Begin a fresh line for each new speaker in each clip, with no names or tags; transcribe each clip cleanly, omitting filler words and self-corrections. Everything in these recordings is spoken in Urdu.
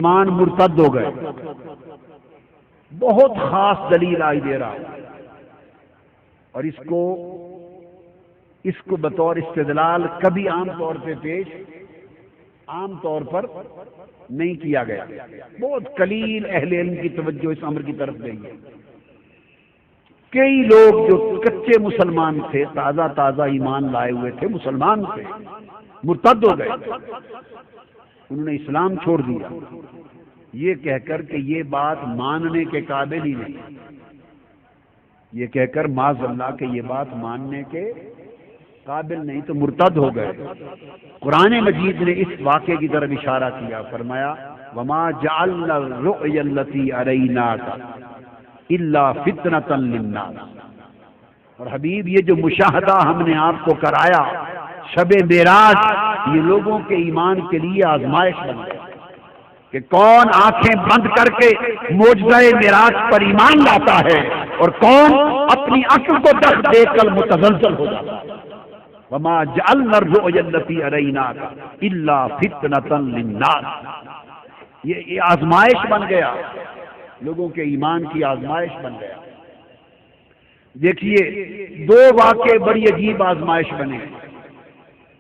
مسلمان مرتد ہو گئے. بہت خاص دلیل آئی دے رہا اور اس کو بطور استدلال کبھی عام طور پر نہیں کیا گیا. بہت قلیل اہل علم کی توجہ اس امر کی طرف گئی ہے. کئی لوگ جو کچے مسلمان تھے، تازہ ایمان لائے ہوئے تھے، مسلمان تھے، مرتد ہو گئے. انہوں نے اسلام چھوڑ دیا یہ کہہ کر کہ یہ بات ماننے کے قابل ہی نہیں، یہ کہہ کر معاذ اللہ کہ یہ بات ماننے کے قابل نہیں، تو مرتد ہو گئے. قرآن مجید نے اس واقعے کی طرف اشارہ کیا، فرمایا وما جعلنا الرؤيا التي اريناك الا فتنة للناس. اور حبیب یہ جو مشاہدہ ہم نے آپ کو کرایا شب معراج، یہ لوگوں کے ایمان کے لیے آزمائش بن گیا کہ کون آنکھیں بند کر کے معجزہ معراج پر ایمان لاتا ہے اور کون اپنی عقل کو درخت دے کر متزلزل ہو جاتا ہے. وما جعلنا الرؤيا التي اريناك الا فتنة للناس. یہ آزمائش بن گیا، لوگوں کے ایمان کی آزمائش بن گیا. دیکھیے دو واقعے بڑی عجیب آزمائش بنے.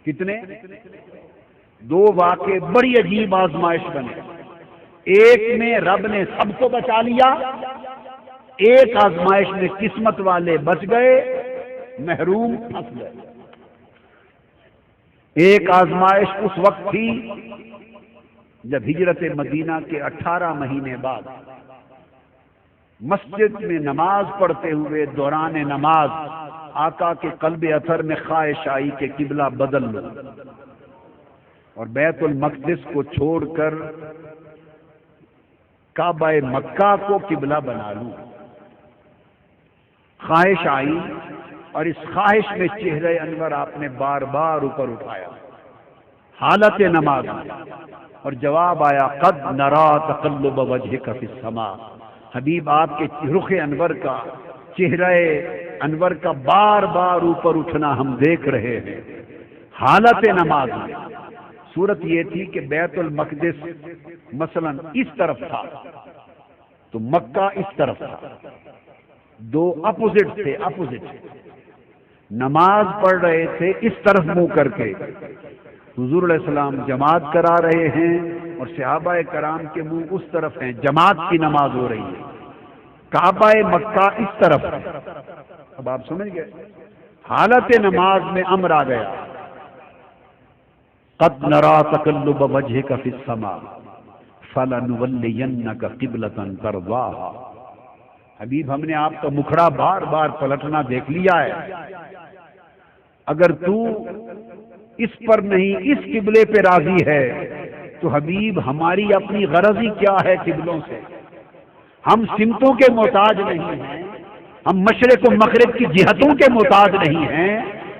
کتنے؟ دو واقعے بڑی عجیب آزمائش بنے. ایک میں رب نے سب کو بچا لیا، ایک آزمائش میں قسمت والے بچ گئے، محروم پھنس گئے. ایک آزمائش اس وقت تھی جب ہجرت مدینہ کے 18 مہینے بعد مسجد میں نماز پڑھتے ہوئے دوران نماز آقا کے قلب اثر میں خواہش آئی کہ قبلہ بدل لو اور بیت المقدس کو چھوڑ کر کعبہ مکہ کو قبلہ بنا لوں. خواہش آئی اور اس خواہش میں چہرہ انور آپ نے بار بار اوپر اٹھایا حالت نماز میں، اور جواب آیا قد نرا تقلب وجهك في السماء. حبیب آپ کے رخ انور کا، چہرہ انور کا بار بار اوپر اٹھنا ہم دیکھ رہے ہیں حالت نماز میں. صورت یہ تھی کہ بیت المقدس مثلا اس طرف تھا تو مکہ اس طرف تھا، دو اپوزٹ تھے. نماز پڑھ رہے تھے اس طرف منہ کر کے، حضور علیہ السلام جماعت کرا رہے ہیں اور صحابہ کرام کے منہ اس طرف ہیں، جماعت کی نماز ہو رہی ہے. کعبہ مکہ اس طرف ہے. اب آپ سمجھ گئے حالت نماز میں امر آ گیا قد نرا تقلب وجهك في السماء فلنولينك قبلة ترضاها. حبیب ہم نے آپ کا مکھڑا بار بار پلٹنا دیکھ لیا ہے، اگر تو اس پر نہیں اس قبلے پہ راضی ہے تو حبیب ہماری اپنی غرض ہی کیا ہے قبلوں سے. ہم سمتوں کے محتاج نہیں ہیں، ہم مشرق و مغرب کی جہتوں کے محتاج نہیں ہیں،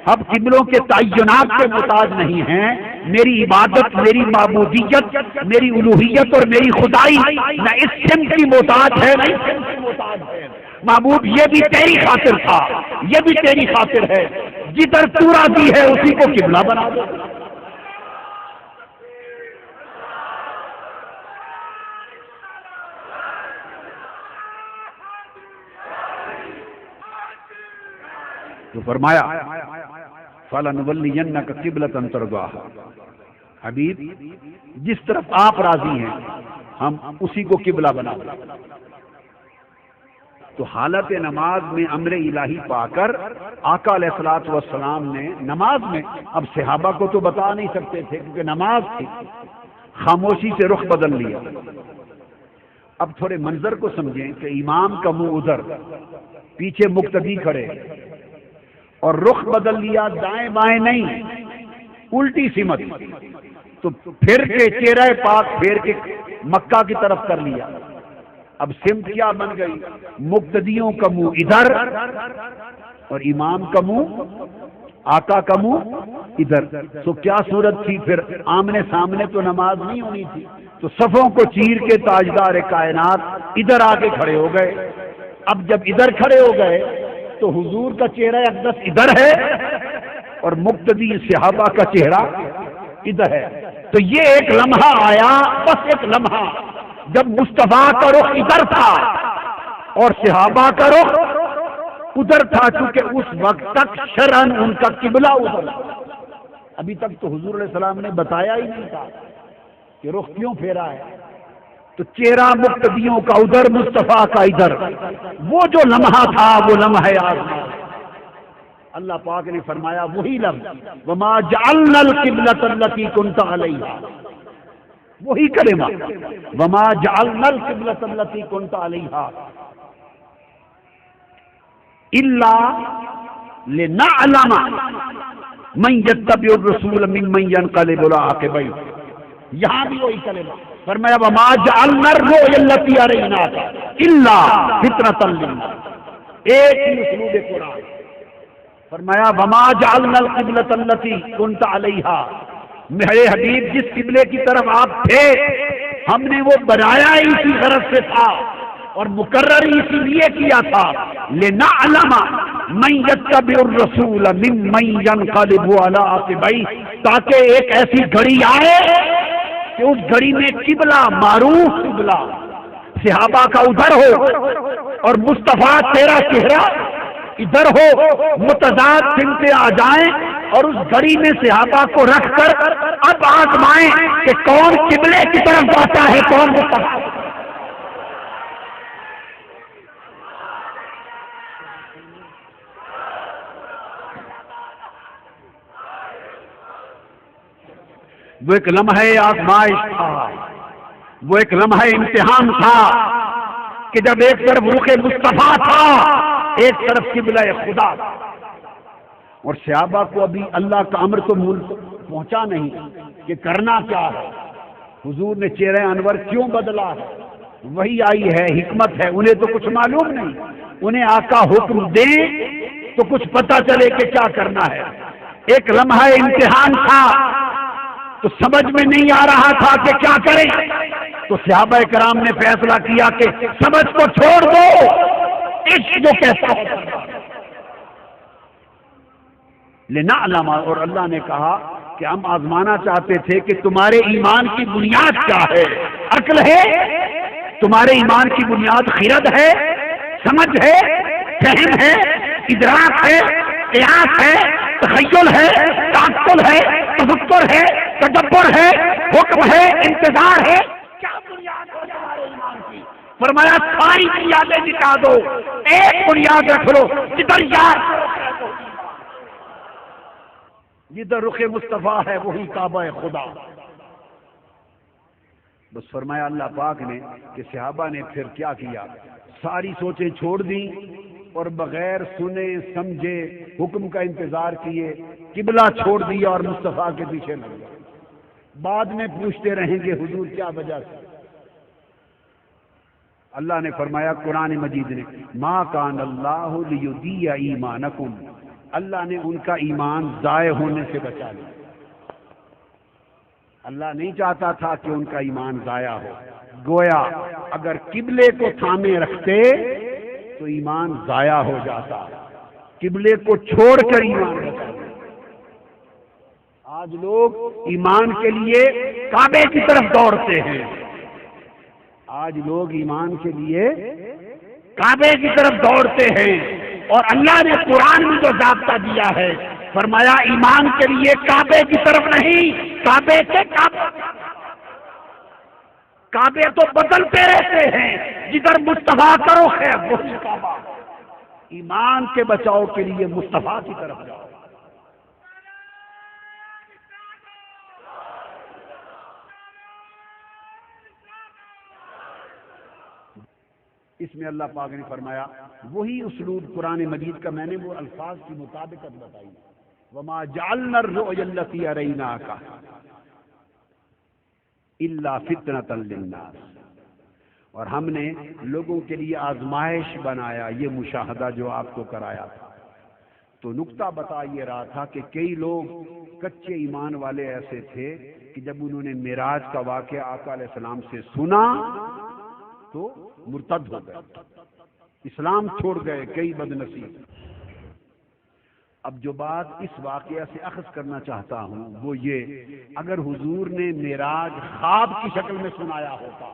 ہم قبلوں کے تعینات کے محتاج نہیں ہیں. میری عبادت، میری معبودیت، میری الوہیت اور میری خدائی نہ اس سمت کی محتاج ہے نہ اس سمت کی محتاج ہے. معبود یہ بھی تیری خاطر تھا، یہ بھی تیری خاطر ہے، جدھر تو راضی ہے اسی کو قبلہ بنا دو. تو فرمایا فَلَنُوَلِّيَنَّكَ قِبْلَةً تَرْضَاهَا. حبیب جس طرف آپ راضی ہیں ہم اسی کو قبلہ بنا دیں. تو حالت نماز میں امر الہی پا کر آقا علیہ الصلوۃ والسلام نے نماز میں، اب صحابہ کو تو بتا نہیں سکتے تھے کیونکہ نماز تھی، خاموشی سے رخ بدل لیا. اب تھوڑے منظر کو سمجھیں کہ امام کا منہ ادھر، پیچھے مقتدی کھڑے اور رخ بدل لیا، دائیں بائیں نہیں، الٹی سمت. تو پھر کے چہرہ پاک پھیر کے مکہ کی طرف کر لیا. اب سمت کیا بن گئی؟ مقتدیوں کا منہ ادھر اور امام کا منہ، آقا کا منہ ادھر. تو کیا صورت تھی پھر؟ آمنے سامنے تو نماز نہیں ہونی تھی، تو صفوں کو چیر کے تاجدار کائنات ادھر آ کے کھڑے ہو گئے. اب جب ادھر کھڑے ہو گئے تو حضور کا چہرہ اقدس ادھر ہے اور مقتدی صحابہ کا چہرہ ادھر ہے. تو یہ ایک لمحہ آیا، بس ایک لمحہ جب مصطفیٰ کا رخ ادھر تھا اور صحابہ کا رخ ادھر تھا، چونکہ اس وقت تک شرعاً ان کا قبلہ ادھر تھا۔ ابھی تک تو حضور علیہ السلام نے بتایا ہی نہیں تھا کہ رخ کیوں پھیرا ہے، تو چہرہ مقتدیوں کا ادھر، مصطفیٰ کا ادھر، وہ جو لمحہ تھا وہ لمحہ آزمائش۔ اللہ پاک نے فرمایا وہی لفظ وما جعلنا القبلۃ التي كنت عليها، وہی کلمہ وما جعلنا القبلۃ التي كنت عليها الا لنعلم من يتبع الرسول ممن ينقلب على عقبيه، یہاں بھی وہی کلمہ فرمایا وما جعلنا الرؤيا التي اريناك الا فتنة للناس، ایک ہی اسلوب قرآن فرمایا وما جعلنا القبلۃ التي كنت عليها، میرے حبیب جس قبلے کی طرف آپ تھے ہم نے وہ بنایا ہی اسی غرض سے تھا اور مقرر اسی لیے کیا تھا لنعلم من يتبع الرسول ممن ينقلب على عقبيه، تاکہ ایک ایسی گھڑی آئے کہ اس گھڑی میں قبلہ، معروف قبلہ صحابہ کا ادھر ہو اور مصطفیٰ تیرا چہرہ ادھر ہو، متضاد سمتیں آ جائیں اور اس گھڑی میں صحابہ کو رکھ کر اب آزمائیں کہ کون قبلے کی طرف جاتا ہے، کون مصطفیٰ۔ وہ ایک لمحہ آزمائش تھا، وہ ایک لمحہ امتحان تھا کہ جب ایک طرف رخ مصطفیٰ تھا، ایک طرف قبلہ خدا، اور صحابہ کو ابھی اللہ کا امر تو پہنچا نہیں کہ کرنا کیا ہے، حضور نے چہرہ انور کیوں بدلا ہے، وہی آئی ہے، حکمت ہے، انہیں تو کچھ معلوم نہیں، انہیں آقا حکم دے تو کچھ پتہ چلے کہ کیا کرنا ہے۔ ایک لمحہ امتحان تھا تو سمجھ میں نہیں آ رہا تھا کہ کیا کریں، تو صحابہ کرام نے فیصلہ کیا کہ سمجھ کو چھوڑ دو، عشق جو کہتا ہے لنعلم، اور اللہ نے کہا کہ ہم آزمانا چاہتے تھے کہ تمہارے ایمان کی بنیاد کیا ہے، عقل ہے، تمہارے ایمان کی بنیاد خرد ہے، سمجھ ہے، فہم ہے، ادراک ہے، قیاس ہے، تخیل ہے، تعقل ہے، تفکر ہے، تدبر ہے، حکم ہے، انتظار ہے، کیا بنیاد ہے تمہارے ایمان کی؟ فرمایا ساری بنیادیں مٹا دو، ایک بنیاد رکھ لو، جدھر یاد جدھر رخ مصطفیٰ ہے وہی کعبہ خدا۔ بس فرمایا اللہ پاک نے کہ صحابہ نے پھر کیا کیا، ساری سوچیں چھوڑ دیں اور بغیر سنے سمجھے حکم کا انتظار کیے قبلہ چھوڑ دیا اور مصطفیٰ کے پیچھے لگ گئے۔ بعد میں پوچھتے رہیں گے حضور کیا وجہ سے؟ اللہ نے فرمایا قرآن مجید نے ما کان اللہ لیضیع ایمانکم، اللہ نے ان کا ایمان ضائع ہونے سے بچا لیا۔ اللہ نہیں چاہتا تھا کہ ان کا ایمان ضائع ہو، گویا اگر قبلے کو تھامے رکھتے تو ایمان ضائع ہو جاتا، قبلے کو چھوڑ کر ایمان بچا لیا۔ آج لوگ ایمان کے لیے کعبے کی طرف دوڑتے ہیں، آج لوگ ایمان کے لیے کعبے کی طرف دوڑتے ہیں، اور اللہ نے قرآن میں جو ضابطہ دیا ہے فرمایا ایمان کے لیے کعبے کی طرف نہیں، کعبے سے کعبے تو بدلتے رہتے ہیں، جدھر مصطفیٰ کا رخ ہے وہی کعبہ۔ ایمان کے بچاؤ کے لیے مصطفیٰ کی طرف جاؤ۔ اس میں اللہ پاک نے فرمایا وہی اسلوب قرآن مجید کا میں نے وہ الفاظ کی مطابقت بتائی، وما جعلنا الرؤيا التي اريناك الا فتنة للناس، اور ہم نے لوگوں کے لیے آزمائش بنایا یہ مشاہدہ جو آپ کو کرایا تھا۔ تو نقطہ بتا یہ رہا تھا کہ کئی لوگ کچے ایمان والے ایسے تھے کہ جب انہوں نے معراج کا واقعہ آقا علیہ السلام سے سنا تو مرتد ہو گئے، اسلام چھوڑ گئے کئی بدنصیب۔ اب جو بات اس واقعہ سے اخذ کرنا چاہتا ہوں وہ یہ، اگر حضور نے معراج خواب کی شکل میں سنایا ہوتا